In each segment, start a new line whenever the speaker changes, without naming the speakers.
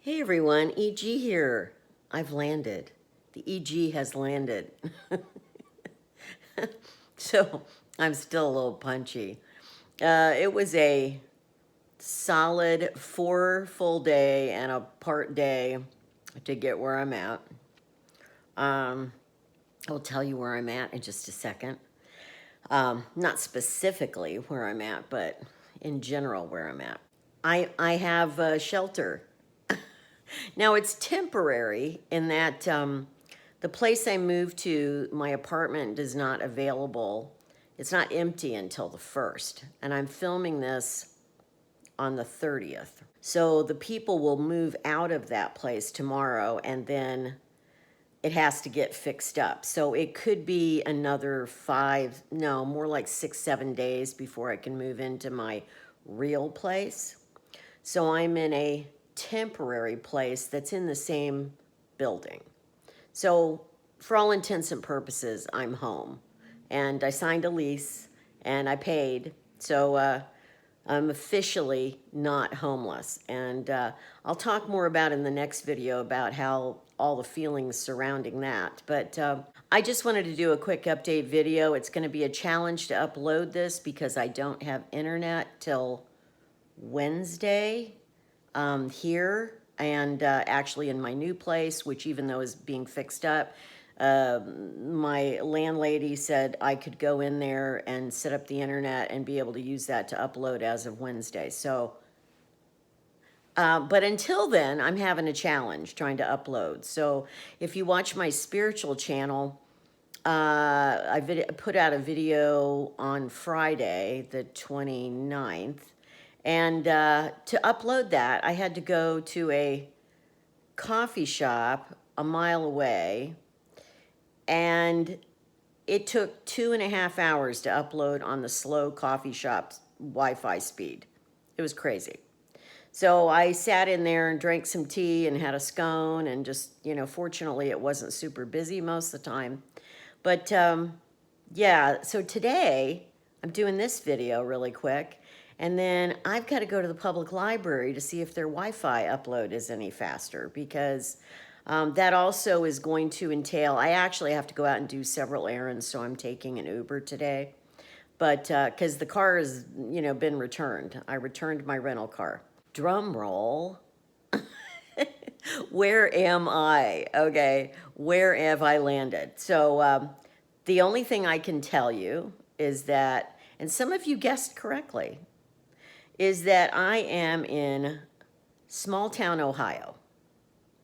Hey everyone, EG here. I've landed. The EG has landed. So I'm still a little punchy. It was a solid 4 full day and a part day to get where I'm at. I'll tell you where I'm at in just a second. Not specifically where I'm at, but in general where I'm at. I have a shelter. Now it's temporary in that the place I moved to, my apartment is not available. It's not empty until the 1st. And I'm filming this on the 30th. So the people will move out of that place tomorrow and then it has to get fixed up. So it could be another more like 6, 7 days before I can move into my real place. So I'm in a temporary place that's in the same building. So for all intents and purposes, I'm home. And I signed a lease and I paid. So I'm officially not homeless. And I'll talk more about in the next video about how all the feelings surrounding that. But I just wanted to do a quick update video. It's going to be a challenge to upload this because I don't have internet till Wednesday here and actually in my new place, which even though is being fixed up, my landlady said I could go in there and set up the internet and be able to use that to upload as of Wednesday. So, but until then, I'm having a challenge trying to upload. So if you watch my spiritual channel, I put out a video on Friday, the 29th. And to upload that, I had to go to a coffee shop a mile away. And it took 2.5 hours to upload on the slow coffee shop's Wi-Fi speed. It was crazy. So I sat in there and drank some tea and had a scone and just, fortunately it wasn't super busy most of the time. But yeah, so today I'm doing this video really quick. And then I've got to go to the public library to see if their Wi-Fi upload is any faster because that also is going to entail, I actually have to go out and do several errands, so I'm taking an Uber today. But because the car has, been returned. I returned my rental car. Drum roll. Where am I? Okay, where have I landed? So the only thing I can tell you is that, and some of you guessed correctly, is that I am in small town Ohio.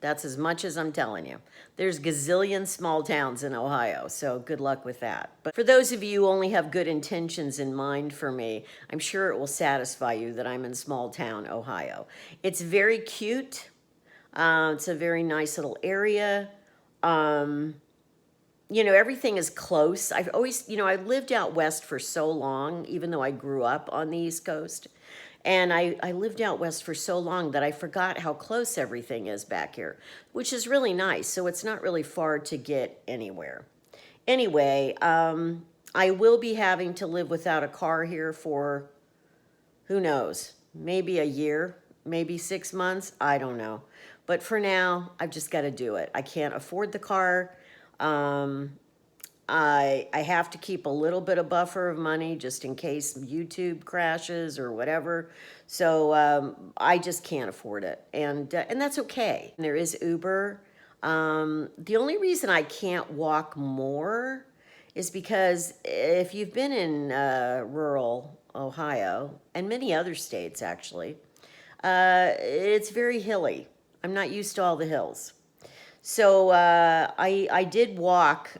That's as much as I'm telling you. There's gazillion small towns in Ohio, so good luck with that. But for those of you who only have good intentions in mind for me, I'm sure it will satisfy you that I'm in small town Ohio. It's very cute. It's a very nice little area. Everything is close. I've always, I lived out west for so long, even though I grew up on the East Coast. And I lived out west for so long that I forgot how close everything is back here, which is really nice. So it's not really far to get anywhere. Anyway, I will be having to live without a car here for, who knows, maybe a year, maybe 6 months. I don't know. But for now, I've just got to do it. I can't afford the car. I have to keep a little bit of buffer of money just in case YouTube crashes or whatever. So I just can't afford it, and that's okay. There is Uber. The only reason I can't walk more is because if you've been in rural Ohio and many other states actually, it's very hilly. I'm not used to all the hills. So I did walk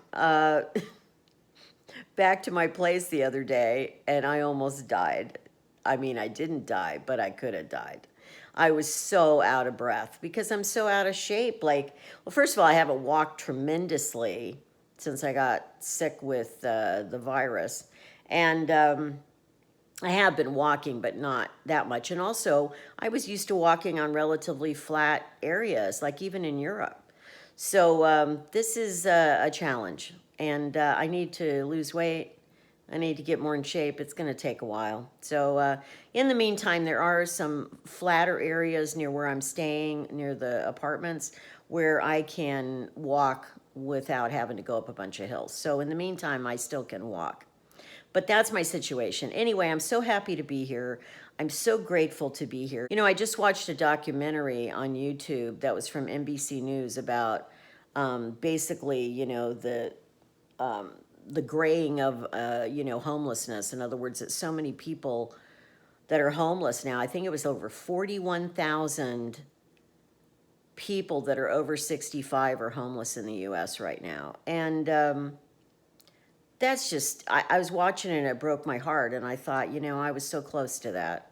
back to my place the other day and I almost died. I mean, I didn't die, but I could have died. I was so out of breath because I'm so out of shape. Like, well, first of all, I haven't walked tremendously since I got sick with the virus. And I have been walking, but not that much. And also, I was used to walking on relatively flat areas, like even in Europe. So this is a challenge, and I need to lose weight, I need to get more in shape. It's going to take a while. So in the meantime, there are some flatter areas near where I'm staying, near the apartments, where I can walk without having to go up a bunch of hills. So in the meantime, I still can walk. But that's my situation. Anyway, I'm so happy to be here. I'm so grateful to be here. You know, I just watched a documentary on YouTube that was from NBC News about basically, you know, the graying of, you know, homelessness. In other words, that so many people that are homeless now. I think it was over 41,000 people that are over 65 are homeless in the U.S. right now. And that's just, I was watching it and it broke my heart. And I thought, you know, I was so close to that.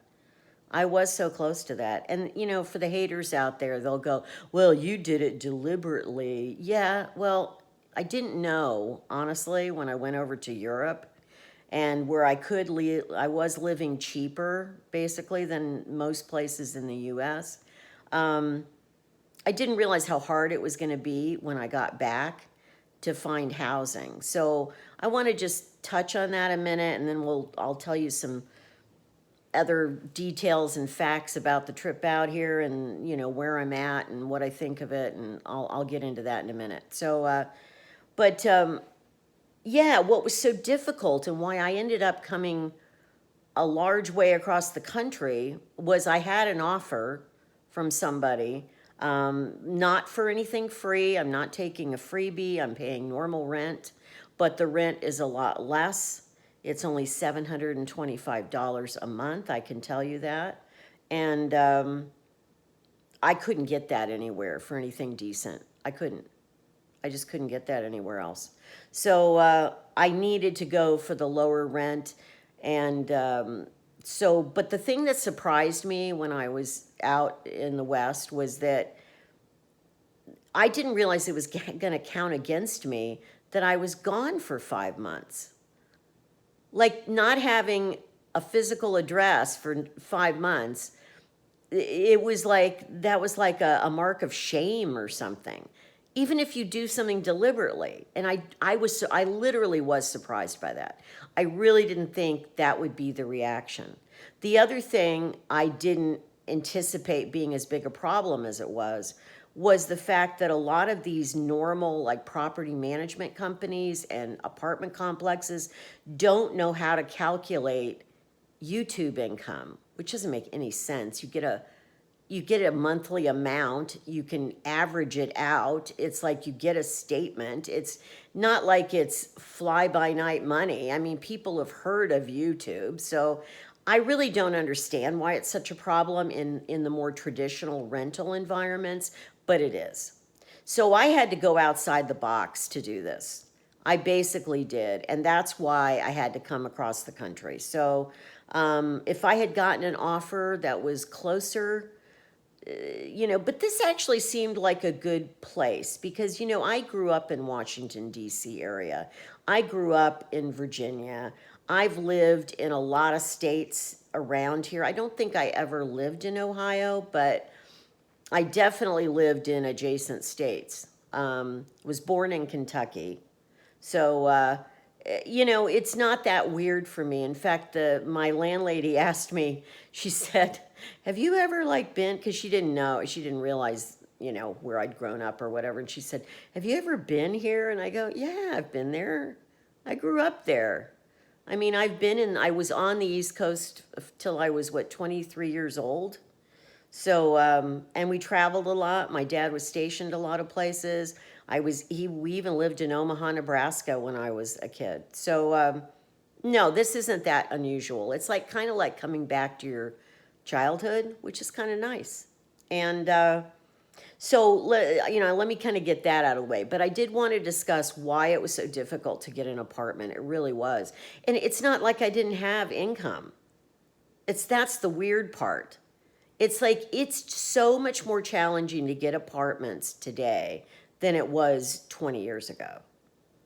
I was so close to that. And, you know, for the haters out there, they'll go, well, you did it deliberately. Yeah, well, I didn't know, honestly, when I went over to Europe and where I could live, I was living cheaper, basically, than most places in the U.S. I didn't realize how hard it was going to be when I got back to find housing. So I want to just touch on that a minute, and then I'll tell you some other details and facts about the trip out here, and you know where I'm at and what I think of it, and I'll get into that in a minute. So, yeah, what was so difficult and why I ended up coming a large way across the country was I had an offer from somebody, not for anything free. I'm not taking a freebie. I'm paying normal rent, but the rent is a lot less. It's only $725 a month, I can tell you that. And I couldn't get that anywhere for anything decent. I couldn't. I just couldn't get that anywhere else. So I needed to go for the lower rent. And but the thing that surprised me when I was out in the West was that I didn't realize it was going to count against me that I was gone for 5 months. Like not having a physical address for 5 months, it was like, that was like a mark of shame or something. Even if you do something deliberately. And I literally was surprised by that. I really didn't think that would be the reaction. The other thing I didn't anticipate being as big a problem as it was the fact that a lot of these normal like property management companies and apartment complexes don't know how to calculate YouTube income, which doesn't make any sense. You get a monthly amount, you can average it out. It's like you get a statement. It's not like it's fly by night money. I mean, people have heard of YouTube. So I really don't understand why it's such a problem in the more traditional rental environments, but it is. So I had to go outside the box to do this. I basically did. And that's why I had to come across the country. So if I had gotten an offer that was closer, you know, but this actually seemed like a good place because, you know, I grew up in Washington, D.C. area. I grew up in Virginia. I've lived in a lot of states around here. I don't think I ever lived in Ohio, but I definitely lived in adjacent states. Was born in Kentucky. So, you know, it's not that weird for me. In fact, my landlady asked me, she said, have you ever like been, because she didn't realize, you know, where I'd grown up or whatever. And she said, have you ever been here? And I go, yeah, I've been there. I grew up there. I mean, I was on the East Coast till I was, 23 years old. So, and we traveled a lot. My dad was stationed a lot of places. We even lived in Omaha, Nebraska when I was a kid. So, no, this isn't that unusual. It's like kind of like coming back to your childhood, which is kind of nice. And you know, let me kind of get that out of the way. But I did want to discuss why it was so difficult to get an apartment. It really was. And it's not like I didn't have income. That's the weird part. It's like it's so much more challenging to get apartments today than it was 20 years ago.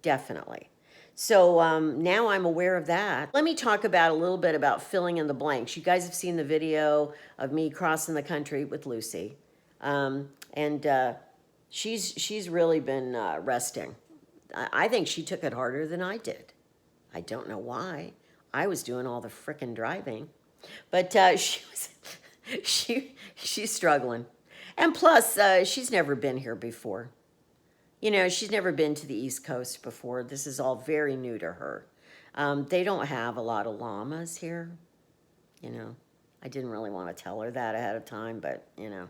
Definitely. So now I'm aware of that. Let me talk about a little bit about filling in the blanks. You guys have seen the video of me crossing the country with Lucy. And she's really been resting. I think she took it harder than I did. I don't know why. I was doing all the frickin' driving. But she was, she's struggling. And plus, she's never been here before. You know, she's never been to the East Coast before. This is all very new to her. They don't have a lot of llamas here. You know, I didn't really want to tell her that ahead of time, but, you know,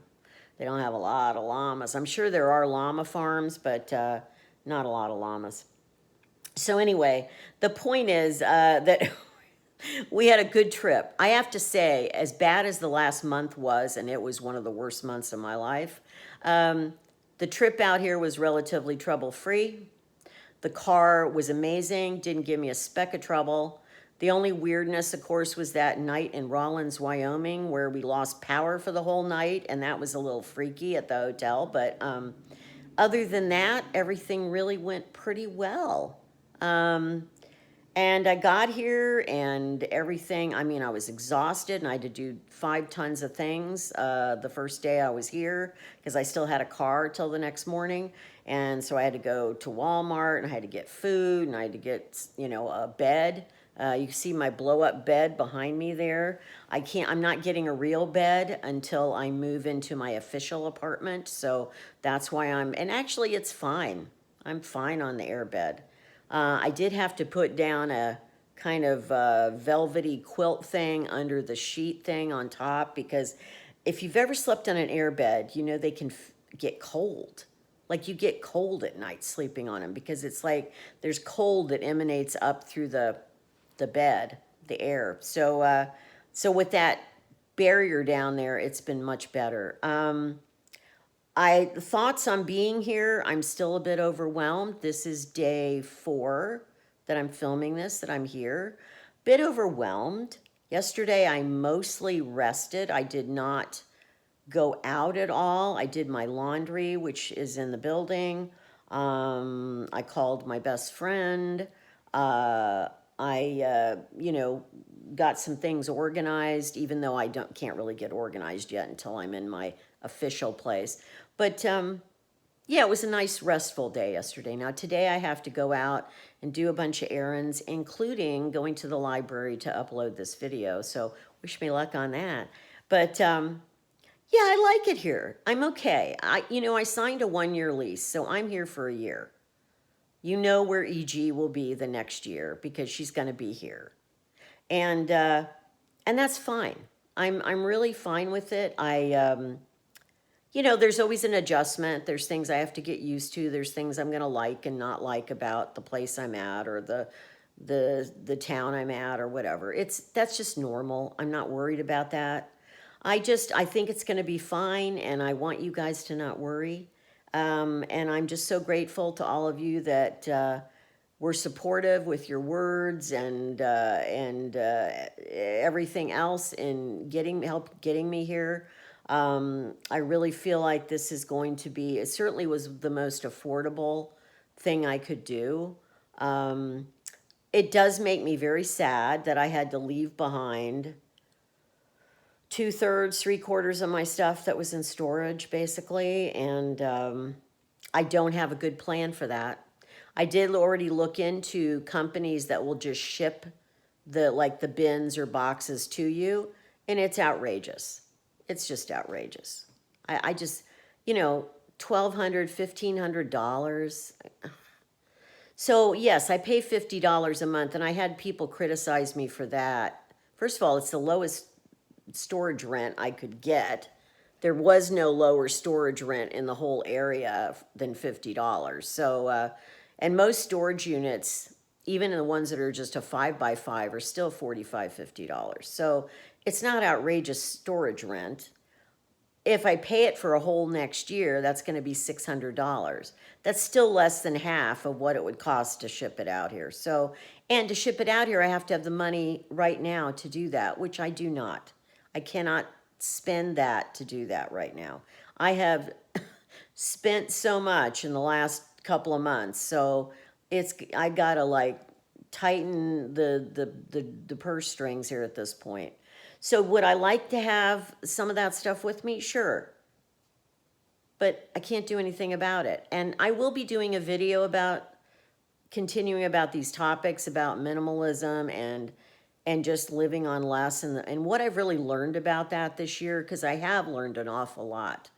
they don't have a lot of llamas. I'm sure there are llama farms, but not a lot of llamas. So anyway, the point is that we had a good trip. I have to say, as bad as the last month was, and it was one of the worst months of my life, the trip out here was relatively trouble-free. The car was amazing, didn't give me a speck of trouble. The only weirdness, of course, was that night in Rawlins, Wyoming, where we lost power for the whole night, and that was a little freaky at the hotel. But other than that, everything really went pretty well. And I got here and everything, I mean, I was exhausted and I had to do 5 tons of things the first day I was here because I still had a car till the next morning. And so I had to go to Walmart and I had to get food and I had to get, you know, a bed. You can see my blow up bed behind me there. I'm not getting a real bed until I move into my official apartment. So that's why and actually it's fine. I'm fine on the air bed. I did have to put down a kind of velvety quilt thing under the sheet thing on top because if you've ever slept on an airbed, you know they can get cold. Like you get cold at night sleeping on them because it's like there's cold that emanates up through the bed, the air. So with that barrier down there, it's been much better. Thoughts on being here, I'm still a bit overwhelmed. This is day 4 that I'm filming this, that I'm here. Bit overwhelmed. Yesterday, I mostly rested. I did not go out at all. I did my laundry, which is in the building. I called my best friend. You know, got some things organized, even though I can't really get organized yet until I'm in my official place. But yeah, it was a nice restful day yesterday. Now today I have to go out and do a bunch of errands, including going to the library to upload this video. So wish me luck on that. But yeah, I like it here. I'm okay. You know, I signed a 1-year lease, so I'm here for a year. You know where EG will be the next year because she's going to be here. And that's fine. I'm really fine with it. You know, there's always an adjustment. There's things I have to get used to. There's things I'm going to like and not like about the place I'm at or the town I'm at or whatever. That's just normal. I'm not worried about that. I think it's going to be fine, and I want you guys to not worry. And I'm just so grateful to all of you that were supportive with your words and everything else in help getting me here. I really feel like this is going to be, it certainly was the most affordable thing I could do. It does make me very sad that I had to leave behind 2/3, 3/4 of my stuff that was in storage, basically, and I don't have a good plan for that. I did already look into companies that will just ship the bins or boxes to you, and it's outrageous. It's just outrageous. I just, you know, $1,200, $1,500. So yes, I pay $50 a month, and I had people criticize me for that. First of all, it's the lowest storage rent I could get. There was no lower storage rent in the whole area than $50. So, and most storage units, even the ones that are just a 5x5, are still $45, $50. So it's not outrageous storage rent. If I pay it for a whole next year, that's going to be $600. That's still less than half of what it would cost to ship it out here. So, and to ship it out here, I have to have the money right now to do that, which I do not. I cannot spend that to do that right now. I have spent so much in the last couple of months, so I gotta like tighten the purse strings here at this point. So would I like to have some of that stuff with me? Sure. But I can't do anything about it. And I will be doing a video about continuing about these topics about minimalism and just living on less, and what I've really learned about that this year, because I have learned an awful lot.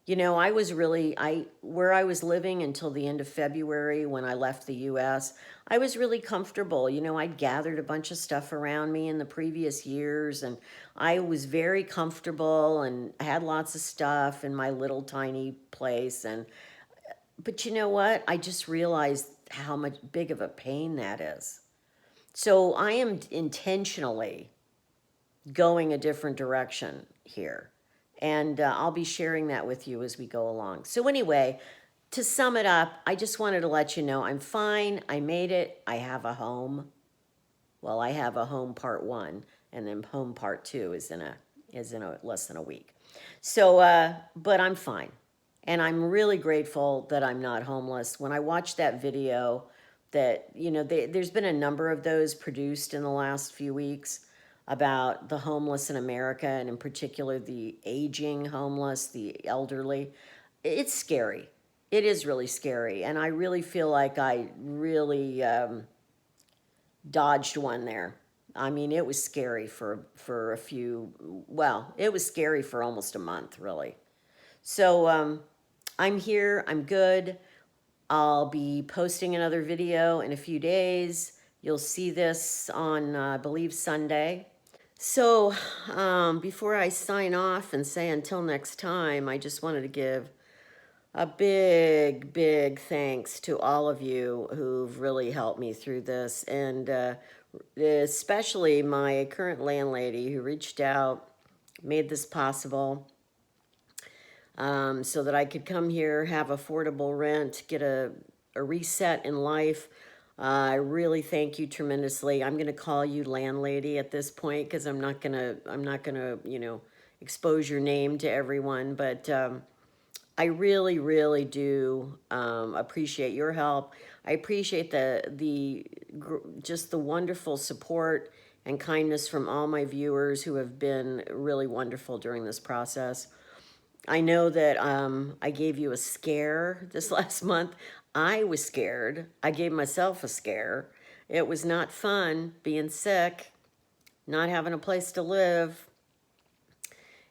You know, I was really, where I was living until the end of February when I left the US, I was really comfortable. You know, I'd gathered a bunch of stuff around me in the previous years, and I was very comfortable and had lots of stuff in my little tiny place. But you know what? I just realized how much big of a pain that is. So I am intentionally going a different direction here. And I'll be sharing that with you as we go along. So anyway, to sum it up, I just wanted to let you know I'm fine. I made it. I have a home. Well, I have a home part one, and then home part two is in a less than a week. So, but I'm fine. And I'm really grateful that I'm not homeless. When I watched that video that, you know, there's been a number of those produced in the last few weeks about the homeless in America, and in particular the aging homeless, the elderly. It's scary. It is really scary. And I really feel like I really dodged one there. I mean, it was scary for a few, well, it was scary for almost a month, really. So I'm here, I'm good. I'll be posting another video in a few days. You'll see this on, I believe, Sunday. So before I sign off and say until next time, I just wanted to give a big, big thanks to all of you who've really helped me through this, and especially my current landlady who reached out, made this possible, so that I could come here, have affordable rent, get a reset in life. I really thank you tremendously. I'm going to call you landlady at this point because I'm not gonna, you know, expose your name to everyone, but I really, really do appreciate your help. I appreciate just the wonderful support and kindness from all my viewers who have been really wonderful during this process. I know that I gave you a scare this last month. I was scared. I gave myself a scare. It was not fun being sick, not having a place to live,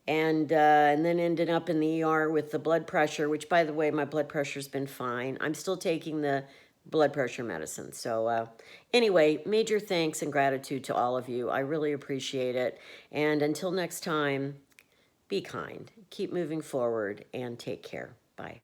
and then ended up in the ER with the blood pressure, which, by the way, my blood pressure's been fine. I'm still taking the blood pressure medicine. So anyway, major thanks and gratitude to all of you. I really appreciate it. And until next time, be kind, keep moving forward, and take care. Bye.